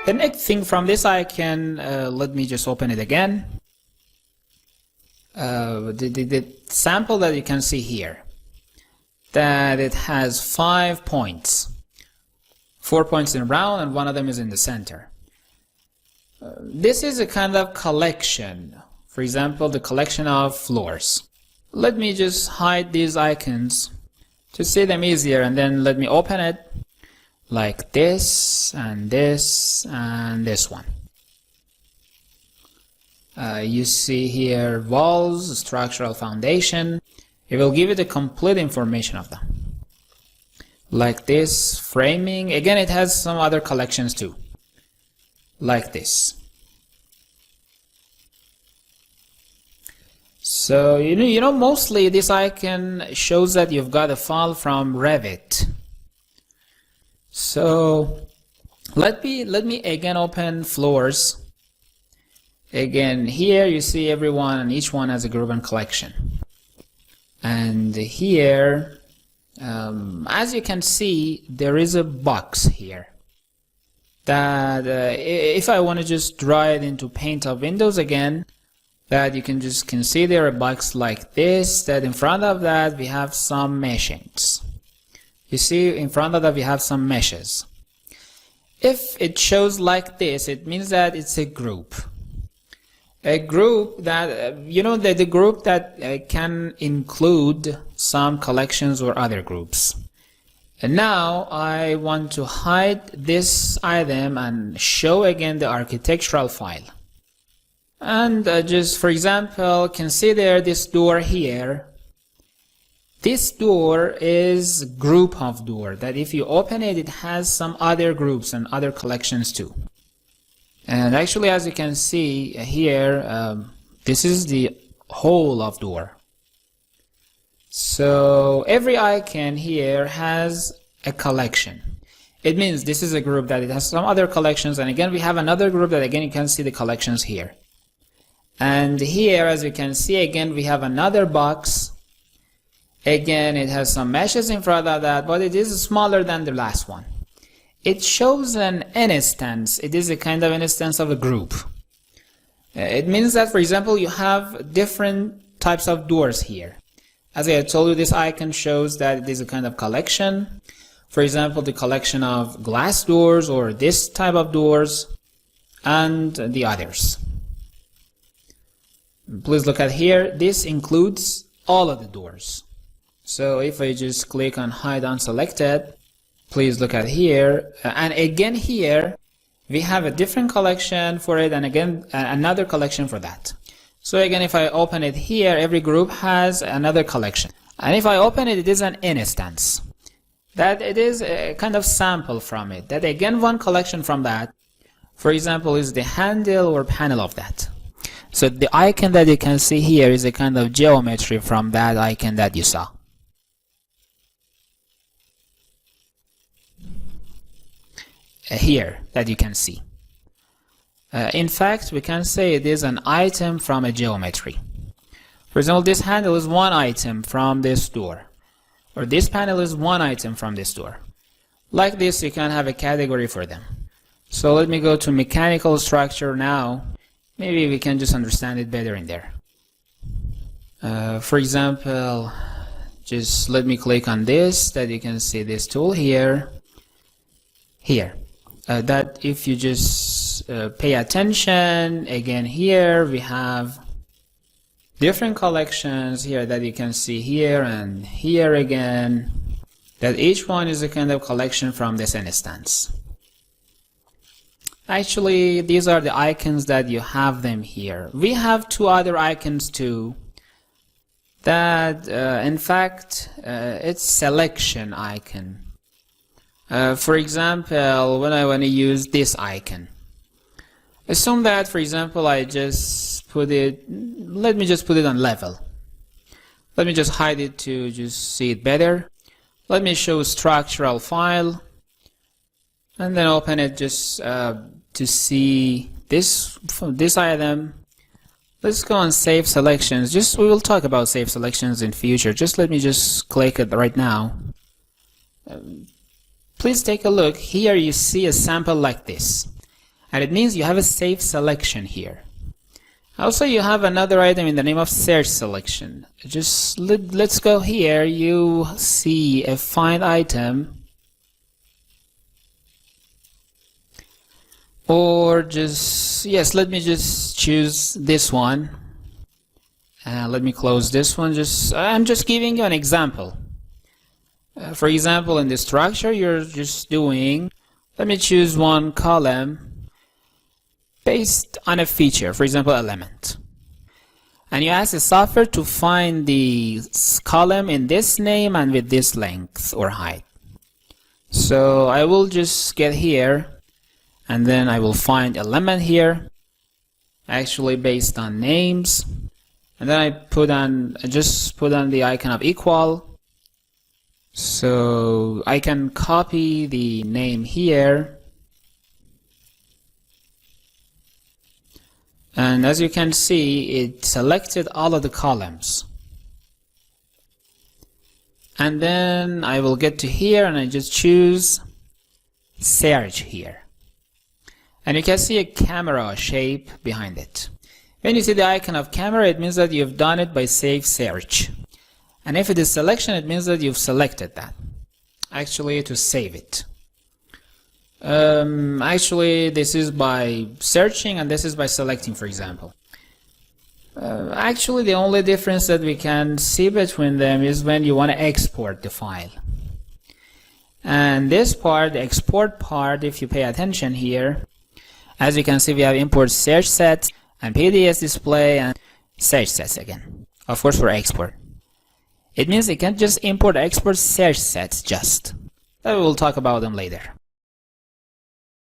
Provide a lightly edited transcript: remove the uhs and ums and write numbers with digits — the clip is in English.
The next thing from this icon, let me just open it again. The sample that you can see here, that it has 5 points, 4 points in round and one of them is in the center. This is a kind of collection, for example the collection of floors. Let me just hide these icons to see them easier, and then let me open it like this and this and this one. You see here walls, structural foundation. It will give you the complete information of them. Like this, framing. Again, it has some other collections too. Like this. So you know mostly this icon shows that you've got a file from Revit. So let me again open floors. Again, here you see everyone and each one has a group and collection. And here, as you can see, there is a box here that if I want to just draw it into paint of windows again, that you can see there a box like this, that in front of that we have some meshings. You see in front of that we have some meshes. If it shows like this, it means that it's a group. A group that, the group that can include some collections or other groups. And now I want to hide this item and show again the architectural file. And just for example, consider this door here. This door is group of door that if you open it, it has some other groups and other collections too. And actually, as you can see here, this is the whole of door. So every icon here has a collection. It means this is a group that it has some other collections, and again we have another group that again you can see the collections here. And here, as you can see, again we have another box. Again, it has some meshes in front of that, but it is smaller than the last one. It shows an instance. It is a kind of instance of a group. It means that, for example, you have different types of doors here. As I told you, this icon shows that it is a kind of collection. For example, the collection of glass doors or this type of doors and the others. Please look at here. This includes all of the doors. So if I just click on hide unselected, please look at here, and again here we have a different collection for it, and again another collection for that. So again, if I open it here, every group has another collection, and if I open it, it is an instance. That it is a kind of sample from it. That again, one collection from that, for example, is the handle or panel of that. So the icon that you can see here is a kind of geometry from that icon that you saw. Here that you can see. In fact, we can say it is an item from a geometry. For example, this handle is one item from this door, or this panel is one item from this door. Like this, you can have a category for them. So let me go to mechanical structure now. Maybe we can just understand it better in there. For example, just let me click on this, that you can see this tool here. That if you just pay attention, again here we have different collections here that you can see here and here again, that each one is a kind of collection from this instance. Actually, these are the icons that you have them here. We have two other icons too, that in fact it's selection icon. For example, when I want to use this icon, assume that, for example, I just put it, let me just put it on level. Let me just hide it to just see it better. Let me show structural file, and then open it just to see this item. Let's go on save selections. We will talk about save selections in future. Just let me just click it right now. Please take a look. Here you see a sample like this. and it means you have a safe selection here. Also, you have another item in the name of search selection. Just let's go here. You see a find item, or just, yes, let me just choose this one. Let me close this one. I'm just giving you an example. For example, in the structure you're just doing, let me choose one column based on a feature, for example, element. And you ask the software to find the column in this name and with this length or height. So I will just get here, and then I will find element here, actually based on names. And then I just put on the icon of equal. So I can copy the name here. And as you can see, it selected all of the columns. And then I will get to here and I just choose search here. And you can see a camera shape behind it. When you see the icon of camera, it means that you've done it by safe search. And if it is selection, it means that you've selected that. Actually, to save it. Actually, this is by searching and this is by selecting, for example. Actually, the only difference that we can see between them is when you want to export the file. And this part, the export part, if you pay attention here, as you can see, we have import search sets and PDS display and search sets again. Of course, for export. It means you can't just import export search sets just. But we will talk about them later.